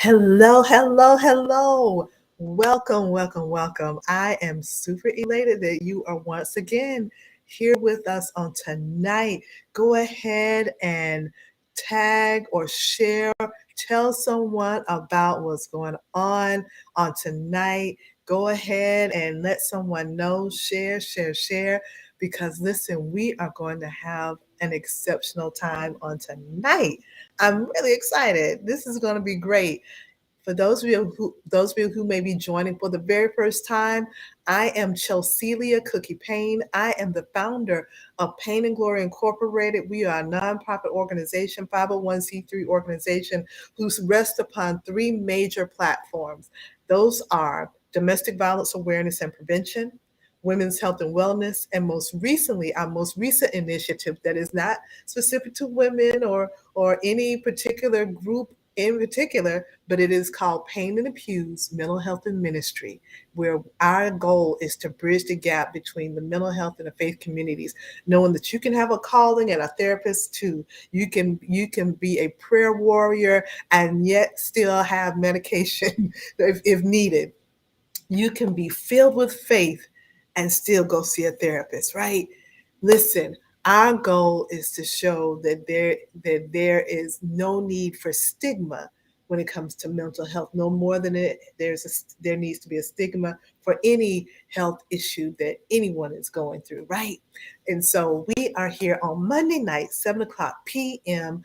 Hello, hello, hello. Welcome, welcome, welcome. I am super elated that you are once again here with us on tonight. Go ahead and tag or share, tell someone about what's going on tonight. Go ahead and let someone know, share, because listen, we are going to have an exceptional time on tonight. I'm really excited. This is going to be great. For those of you who may be joining for the very first time, I am Chelselia Cookie Payne. I am the founder of Pain and Glory Incorporated. We are a nonprofit organization, 501c3 organization, who rests upon three major platforms. Those are domestic violence awareness and prevention, women's health and wellness, and most recently, our most recent initiative that is not specific to women or any particular group in particular, but it is called Pain in the Pews, Mental Health and Ministry, where our goal is to bridge the gap between the mental health and the faith communities, knowing that you can have a calling and a therapist too. You can be a prayer warrior and yet still have medication if needed. You can be filled with faith and still go see a therapist, right? Listen, our goal is to show that there is no need for stigma when it comes to mental health. No more than there needs to be a stigma for any health issue that anyone is going through, right? And so we are here on Monday night, 7 o'clock p.m.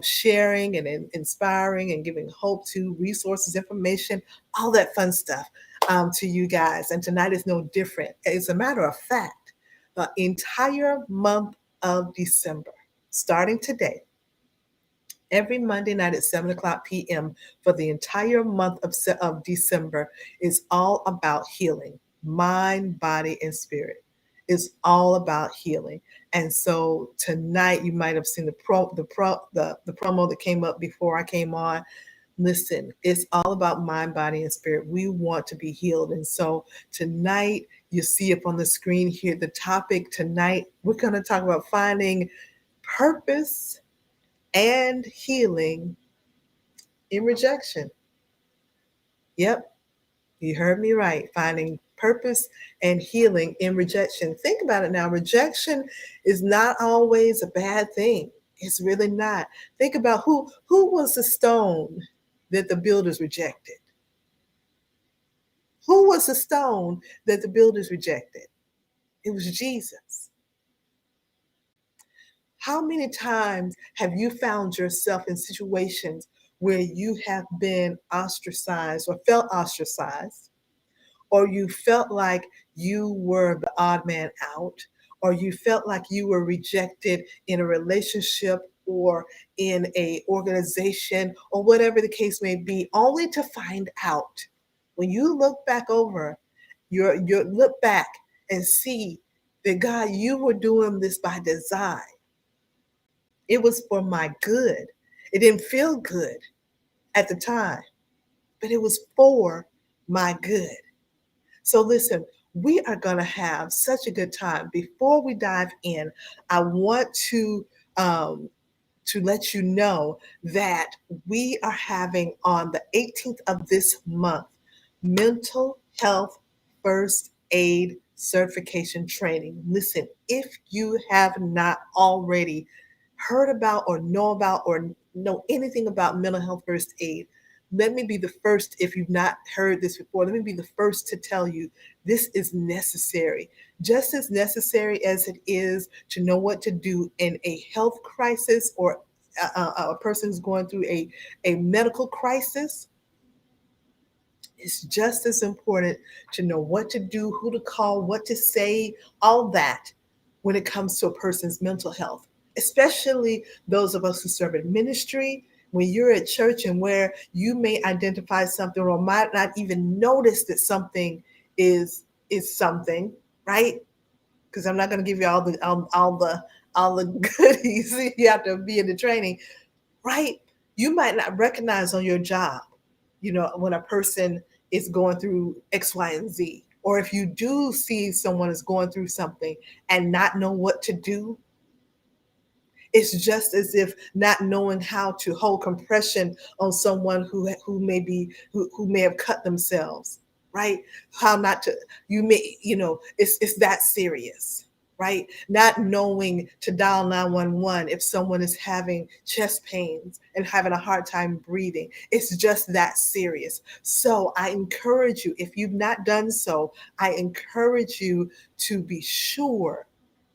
Sharing and inspiring and giving hope to resources, information, all that fun stuff to you guys. And tonight is no different. As a matter of fact, the entire month of December, starting today, every Monday night at 7 o'clock p.m. for the entire month of December is all about healing, mind, body, and spirit. It's all about healing. And so tonight you might have seen the promo that came up before I came on. Listen, it's all about mind, body, and spirit. We want to be healed. And so tonight, you see up on the screen here, the topic tonight, we're going to talk about finding purpose and healing in rejection. Yep, you heard me right. Finding purpose and healing in rejection. Think about it now. Rejection is not always a bad thing. It's really not. Think about who was the stone that the builders rejected? Who was the stone that the builders rejected? It was Jesus. How many times have you found yourself in situations where you have been ostracized or felt ostracized, or you felt like you were the odd man out, or you felt like you were rejected in a relationship or in a organization or whatever the case may be, only to find out when you look back over your look back and see that God, you were doing this by design. It was for my good. It didn't feel good at the time, but it was for my good. So listen, we are going to have such a good time. Before we dive in, I want to let you know that we are having on the 18th of this month mental health first aid certification training. Listen, if you have not already heard about or know anything about mental health first aid, let me be the first, if you've not heard this before, let me be the first to tell you this is necessary. Just as necessary as it is to know what to do in a health crisis or a person who's going through a medical crisis, it's just as important to know what to do, who to call, what to say, all that when it comes to a person's mental health, especially those of us who serve in ministry. When you're at church and where you may identify something or might not even notice that something is something, right? Because I'm not going to give you all the goodies. You have to be in the training, right? You might not recognize on your job, when a person is going through X, Y, and Z. Or if you do see someone is going through something and not know what to do, It's just as if not knowing how to hold compression on someone who may have cut themselves, right? How not to, it's that serious, right? Not knowing to dial 911 if someone is having chest pains and having a hard time breathing. It's just that serious. So I encourage you, if you've not done so, I encourage you to be sure,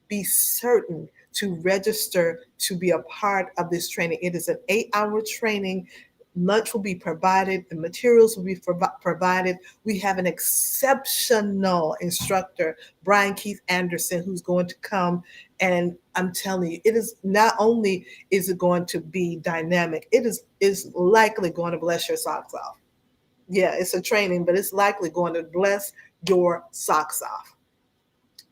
be certain to register to be a part of this training. It is an 8-hour training. Lunch will be provided. The materials will be provided. We have an exceptional instructor, Brian Keith Anderson, who's going to come. And I'm telling you, it is not only is it going to be dynamic, it is likely going to bless your socks off. Yeah, it's a training, but it's likely going to bless your socks off.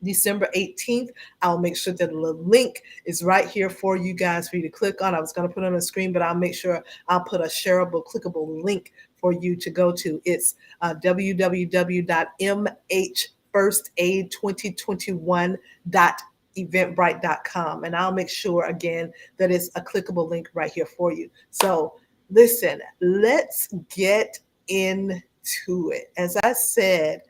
December 18th, I'll make sure that the link is right here for you guys for you to click on. I was going to put it on the screen, but I'll make sure I'll put a shareable, clickable link for you to go to. It's www.mhfirstaid2021.eventbrite.com. And I'll make sure, again, that it's a clickable link right here for you. So listen, let's get into it. As I said,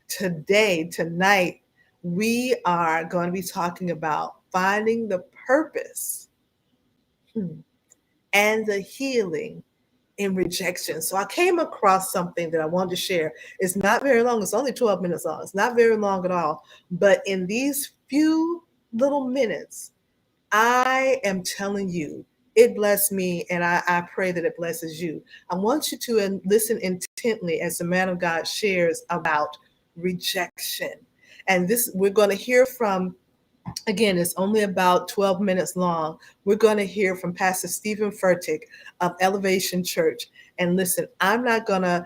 tonight, we are going to be talking about finding the purpose and the healing in rejection. So I came across something that I wanted to share. It's not very long. It's only 12 minutes long. It's not very long at all. But in these few little minutes, I am telling you, it blessed me, and I pray that it blesses you. I want you to listen intently as the man of God shares about rejection. And this, we're going to hear from, again, it's only about 12 minutes long. We're going to hear from Pastor Stephen Furtick of Elevation Church. And listen, I'm not going to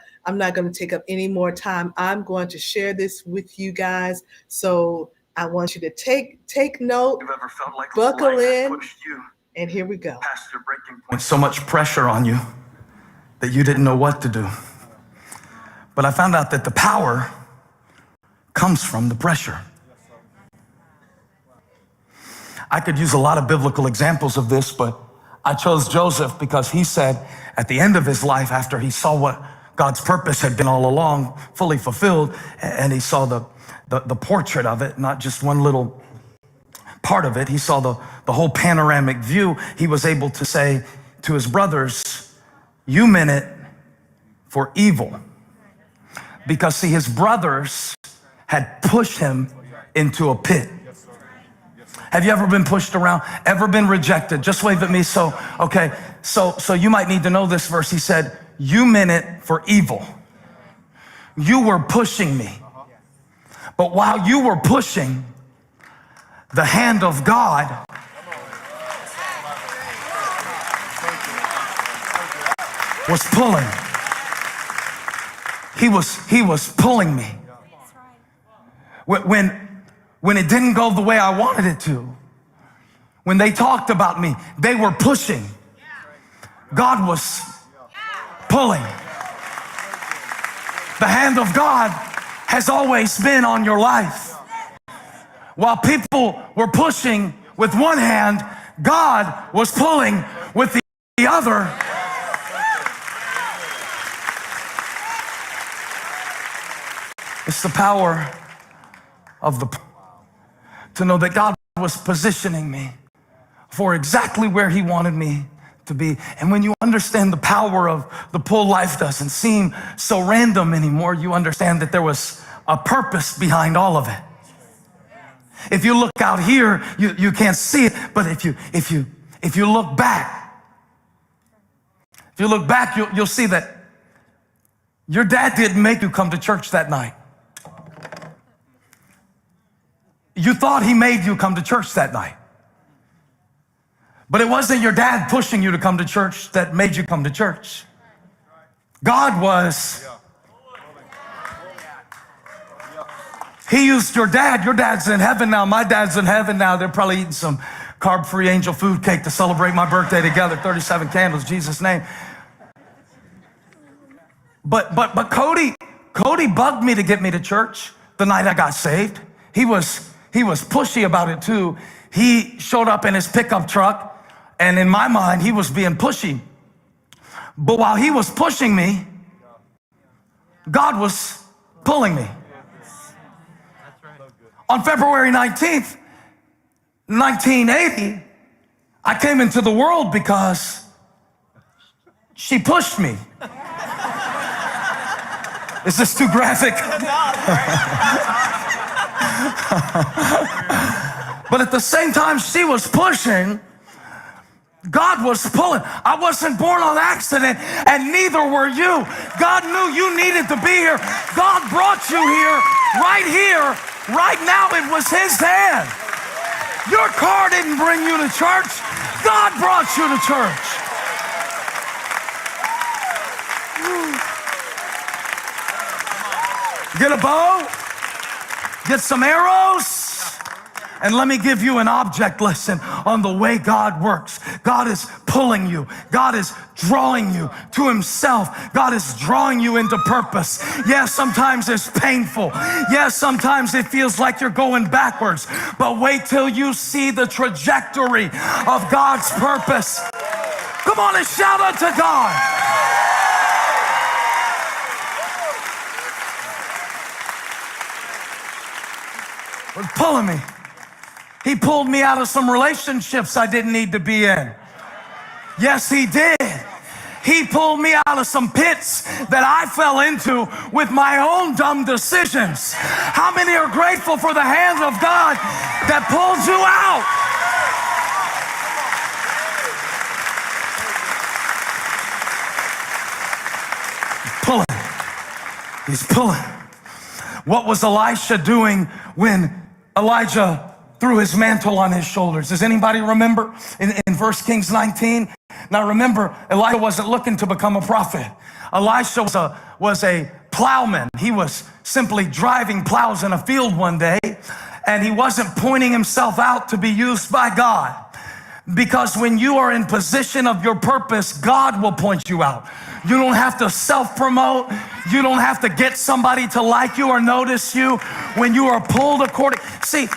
take up any more time. I'm going to share this with you guys. So I want you to take note, You've ever felt like buckle in, you and here we go. past your breaking point. So much pressure on you that you didn't know what to do. But I found out that the power comes from the pressure. I could use a lot of biblical examples of this, but I chose Joseph because he said at the end of his life, after he saw what God's purpose had been all along fully fulfilled, and he saw the portrait of it, not just one little part of it, he saw the whole panoramic view. He was able to say to his brothers, you meant it for evil. Because see, his brothers had pushed him into a pit. Have you ever been pushed around? Ever been rejected? Just wave at me. So you might need to know this verse. He said, you meant it for evil. You were pushing me. But while you were pushing, the hand of God was pulling. He was pulling me. When it didn't go the way I wanted it to, when they talked about me, they were pushing. God was pulling. The hand of God has always been on your life. While people were pushing with one hand, God was pulling with the other. It's the power of to know that God was positioning me for exactly where he wanted me to be. And when you understand the power of the pull, life doesn't seem so random anymore. You understand that there was a purpose behind all of it. If you look out here, you can't see it, but if you look back, you'll see that your dad didn't make you come to church that night. You thought he made you come to church that night. But it wasn't your dad pushing you to come to church that made you come to church. God was. He used your dad. Your dad's in heaven now. My dad's in heaven now. They're probably eating some carb-free angel food cake to celebrate my birthday together. 37 candles, Jesus' name. But Cody bugged me to get me to church the night I got saved. He was pushy about it too. He showed up in his pickup truck And in my mind, he was being pushy. But while he was pushing me, God was pulling me. On February 19th, 1980, I came into the world because she pushed me. Is this too graphic? But at the same time she was pushing, God was pulling. I wasn't born on accident, and neither were you. God knew you needed to be here. God brought you here, right now. It was his hand. Your car didn't bring you to church. God brought you to church. Get a bow, get some arrows, and let me give you an object lesson on the way God works. God is pulling you. God is drawing you to himself. God is drawing you into purpose. Yes, sometimes it's painful. Yes, sometimes it feels like you're going backwards. But wait till you see the trajectory of God's purpose. Come on and shout out to God. Was pulling me. He pulled me out of some relationships I didn't need to be in. Yes, he did. He pulled me out of some pits that I fell into with my own dumb decisions. How many are grateful for the hands of God that pulls you out? Pulling. He's pulling. What was Elisha doing when Elijah threw his mantle on his shoulders? Does anybody remember in 1 Kings 19? Now remember, Elijah wasn't looking to become a prophet. Elisha was a plowman. He was simply driving plows in a field one day, and he wasn't pointing himself out to be used by God. Because when you are in position of your purpose, God will point you out. You don't have to self-promote. You don't have to get somebody to like you or notice you. When you are pulled according. See,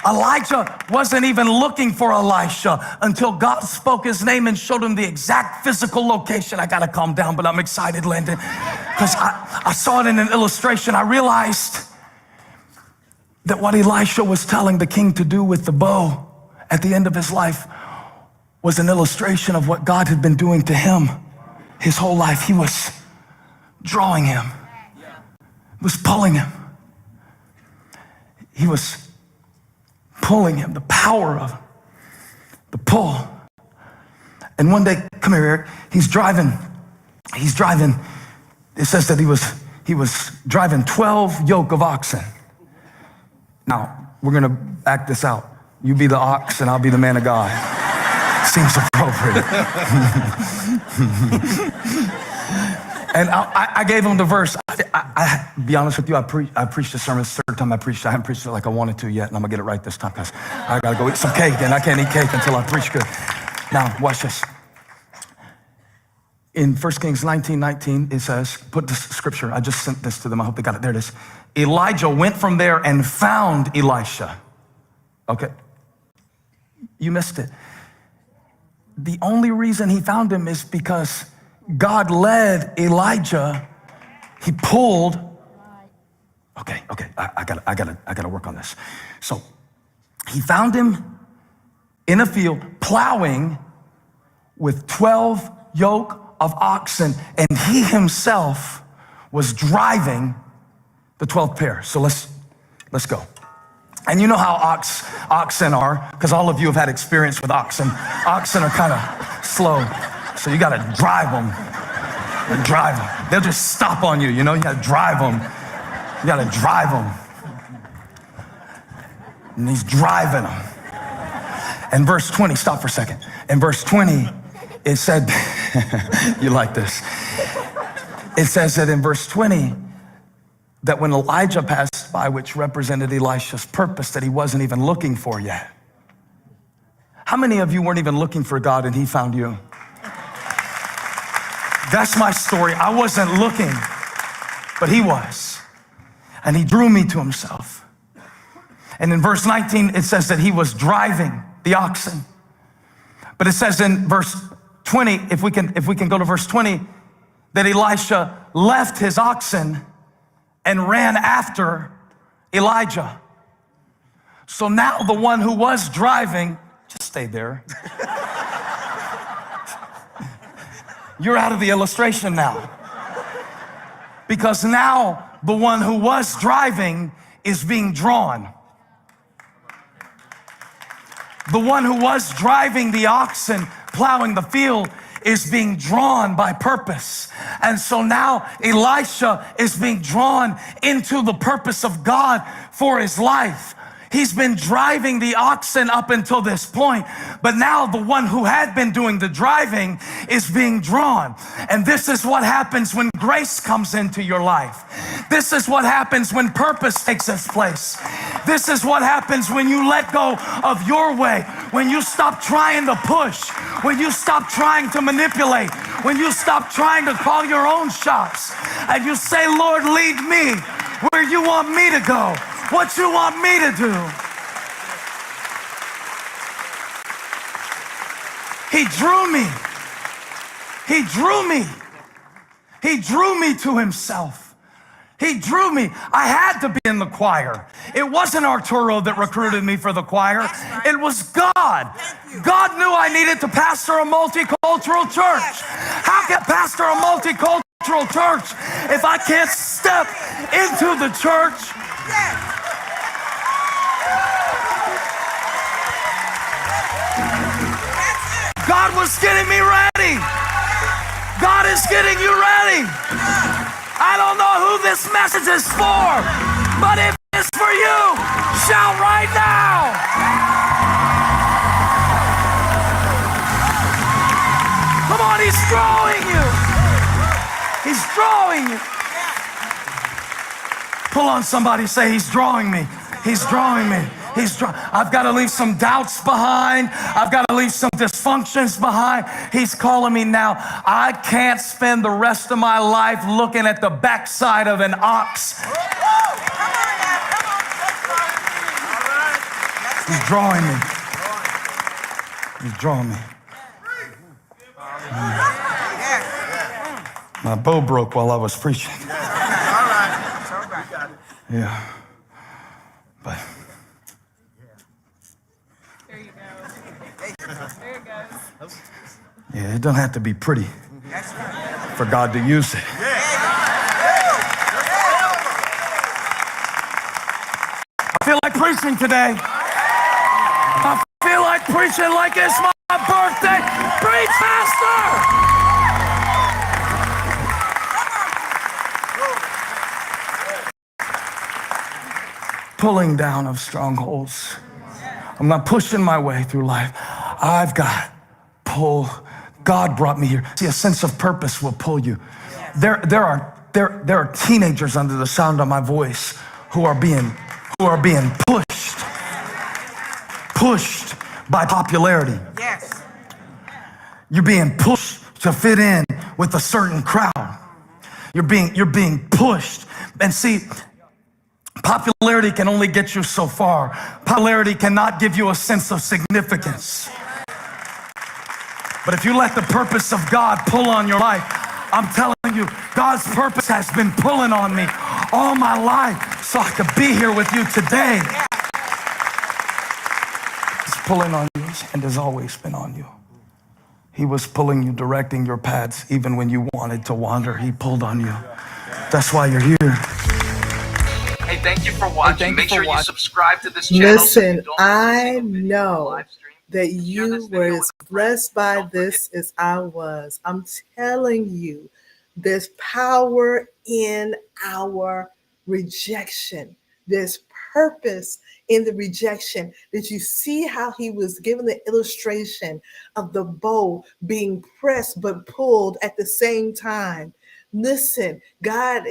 Elijah wasn't even looking for Elisha until God spoke his name and showed him the exact physical location. I got to calm down, but I'm excited, Landon, because I saw it in an illustration. I realized that what Elisha was telling the king to do with the bow at the end of his life was an illustration of what God had been doing to him his whole life. He was drawing him. He was pulling him. He was pulling him, the power of the pull. And one day, come here, Eric, he's driving. It says that he was driving 12 yoke of oxen. Now, we're going to act this out. You be the ox and I'll be the man of God. Seems appropriate. And I gave him the verse. I be honest with you, I preached the sermon. It's the third time I preached. I haven't preached it like I wanted to yet, and I'm going to get it right this time because I got to go eat some cake, and I can't eat cake until I preach good. Now, watch this. In 1 Kings 19:19, it says, put the scripture. I just sent this to them. I hope they got it. There it is. Elijah went from there and found Elisha. Okay. You missed it. The only reason he found him is because God led Elijah. He pulled. Okay. I gotta work on this. So he found him in a field plowing with 12 yoke of oxen, and he himself was driving the 12th pair. So let's go. And you know how oxen are, because all of you have had experience with oxen. Oxen are kind of slow, so you got to drive them. They'll just stop on you, you know? You got to drive them. You got to drive them. And he's driving them. And verse 20, stop for a second. In verse 20, it said, you like this. It says that in verse 20, that when Elijah passed by, which represented Elisha's purpose that he wasn't even looking for yet. How many of you weren't even looking for God and he found you? That's my story. I wasn't looking, but he was. And he drew me to himself. And in verse 19, it says that he was driving the oxen. But it says in verse 20, if we can go to verse 20, that Elisha left his oxen and ran after Elijah. So now the one who was driving, just stay there. You're out of the illustration now. Because now the one who was driving is being drawn. The one who was driving the oxen, plowing the field, is being drawn by purpose. And so now Elisha is being drawn into the purpose of God for his life. He's been driving the oxen up until this point, but now the one who had been doing the driving is being drawn. And this is what happens when grace comes into your life. This is what happens when purpose takes its place. This is what happens when you let go of your way, when you stop trying to push, when you stop trying to manipulate, when you stop trying to call your own shots, and you say, Lord, lead me where you want me to go. What you want me to do. He drew me. He drew me. He drew me to himself. He drew me. I had to be in the choir. It wasn't Arturo that recruited me for the choir. It was God. God knew I needed to pastor a multicultural church. How can I pastor a multicultural church if I can't step into the church? God was getting me ready. God is getting you ready. I don't know who this message is for, but if it's for you, shout right now. Come on, he's drawing you. He's drawing you. Pull on somebody, say, he's drawing me. He's drawing me. I've got to leave some doubts behind. I've got to leave some dysfunctions behind. He's calling me now. I can't spend the rest of my life looking at the backside of an ox. He's drawing me. He's drawing me. My bow broke while I was preaching. Yeah. But there you go. There it goes. yeah, it don't have to be pretty for God to use it. I feel like preaching today. I feel like preaching like it's my birthday. Preach, Pastor! Pulling down of strongholds. I'm not pushing my way through life. I've got pull. God brought me here. See, a sense of purpose will pull you. There are teenagers under the sound of my voice who are being pushed by popularity. Yes. You're being pushed to fit in with a certain crowd. You're being pushed. And see, popularity can only get you so far. Popularity cannot give you a sense of significance. But if you let the purpose of God pull on your life, I'm telling you, God's purpose has been pulling on me all my life so I could be here with you today. He's pulling on you and has always been on you. He was pulling you, directing your paths, even when you wanted to wander. He pulled on you. That's why you're here. Hey, thank you for watching. Make sure you subscribe to this channel. Listen, I know that you were as blessed by this as I was. I'm telling you, there's power in our rejection. There's purpose in the rejection. Did you see how he was given the illustration of the bow being pressed but pulled at the same time? Listen, God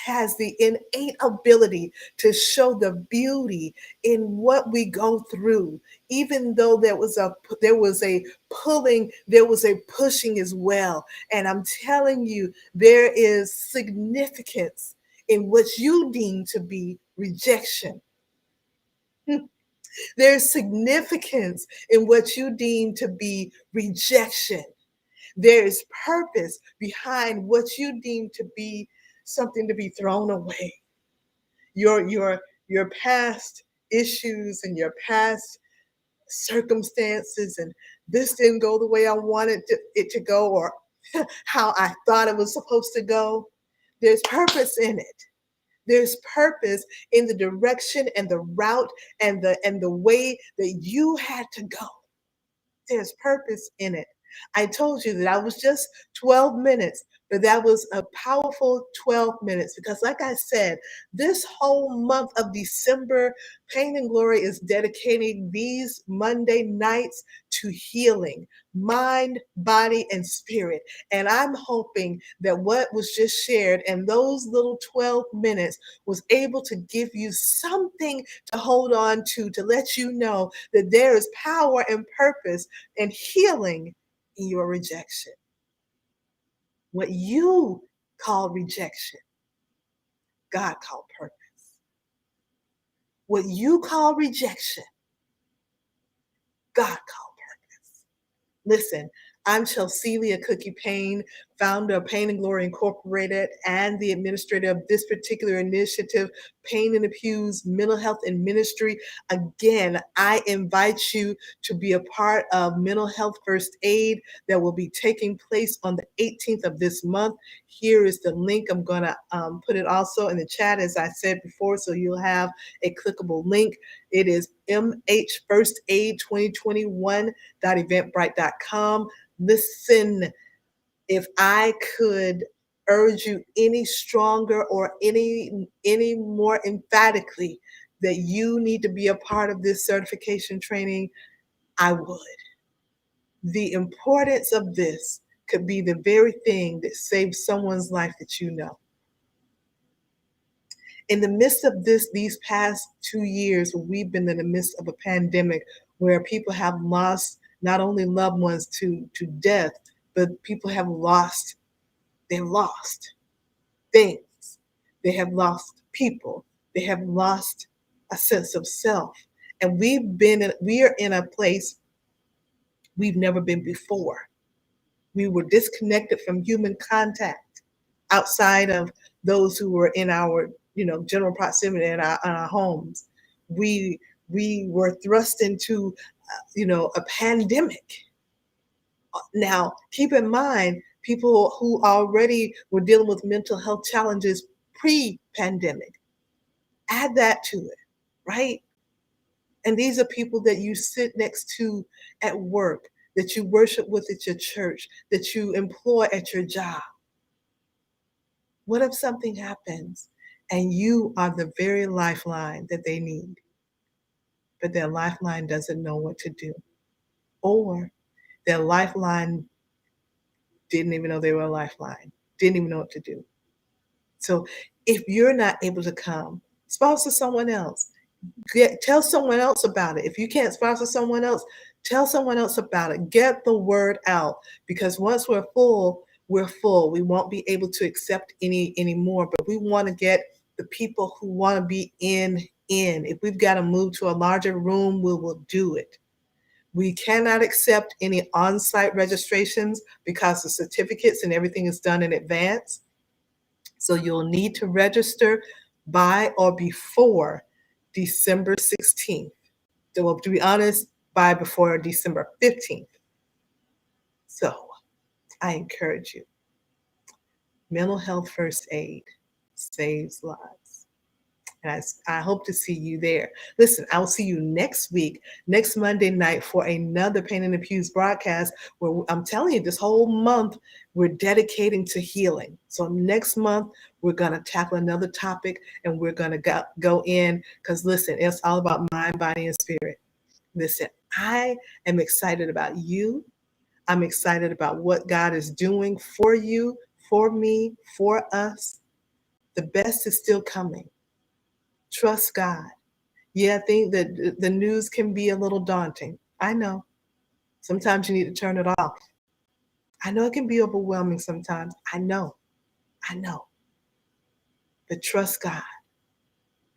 has the innate ability to show the beauty in what we go through, even though there was a pulling, there was a pushing as well. And I'm telling you, there is significance in what you deem to be rejection. There's significance in what you deem to be rejection. There is purpose behind what you deem to be something to be thrown away. Your past issues and your past circumstances, and this didn't go the way I wanted it to go, or how I thought it was supposed to go. There's purpose in it. There's purpose in the direction and the route and the way that you had to go. There's purpose in it. I told you that I was just 12 minutes, but that was a powerful 12 minutes because, like I said, this whole month of December, Pain and Glory is dedicating these Monday nights to healing, mind, body, and spirit. And I'm hoping that what was just shared in those little 12 minutes was able to give you something to hold on to let you know that there is power and purpose and healing in your rejection. What you call rejection, God called purpose. What you call rejection, God called purpose. Listen, I'm Chelselia Cookie Payne, founder of Pain and Glory Incorporated and the administrator of this particular initiative, Pain in the Pews, Mental Health and Ministry. Again, I invite you to be a part of Mental Health First Aid that will be taking place on the 18th of this month. Here is the link. I'm going to put it also in the chat, as I said before, so you'll have a clickable link. It is mhfirstaid2021.eventbrite.com. Listen, if I could urge you any stronger or any more emphatically that you need to be a part of this certification training, I would. The importance of this could be the very thing that saves someone's life that you know. In the midst of these past 2 years, we've been in the midst of a pandemic where people have lost not only loved ones to death, but people have lost, they've lost things. They have lost people. They have lost a sense of self. And we are in a place we've never been before. We were disconnected from human contact outside of those who were in our, general proximity in our homes. We were thrust into, a pandemic. Now, keep in mind, people who already were dealing with mental health challenges pre-pandemic. Add that to it, right? And these are people that you sit next to at work, that you worship with at your church, that you employ at your job. What if something happens and you are the very lifeline that they need, but their lifeline doesn't know what to do? Or their lifeline didn't even know they were a lifeline, didn't even know what to do. So if you're not able to come, sponsor someone else. Tell someone else about it. If you can't sponsor someone else, tell someone else about it. Get the word out, because once we're full, we're full. We won't be able to accept any more, but we want to get the people who want to be in. If we've got to move to a larger room, we will do it. We cannot accept any on-site registrations because the certificates and everything is done in advance. So you'll need to register by or before December 16th. Well, to be honest, by before December 15th. So I encourage you. Mental Health First Aid saves lives. And I hope to see you there. Listen, I will see you next week, next Monday night, for another Pain in the Pews broadcast where I'm telling you, this whole month we're dedicating to healing. So next month we're going to tackle another topic, and we're going to go in, because listen, it's all about mind, body, and spirit. Listen, I am excited about you. I'm excited about what God is doing for you, for me, for us. The best is still coming. Trust God. Yeah, I think that the news can be a little daunting. I know. Sometimes you need to turn it off. I know it can be overwhelming sometimes. I know. But trust God.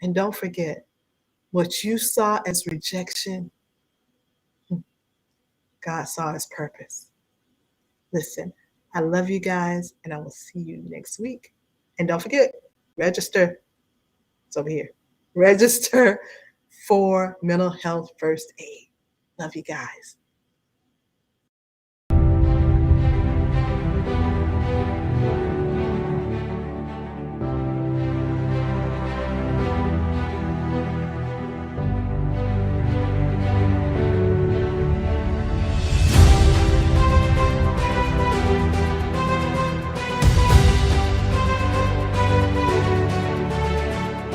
And don't forget, What you saw as rejection, God saw as purpose. Listen, I love you guys, and I will see you next week. And don't forget, register. It's over here. Register for mental health first aid. Love you guys.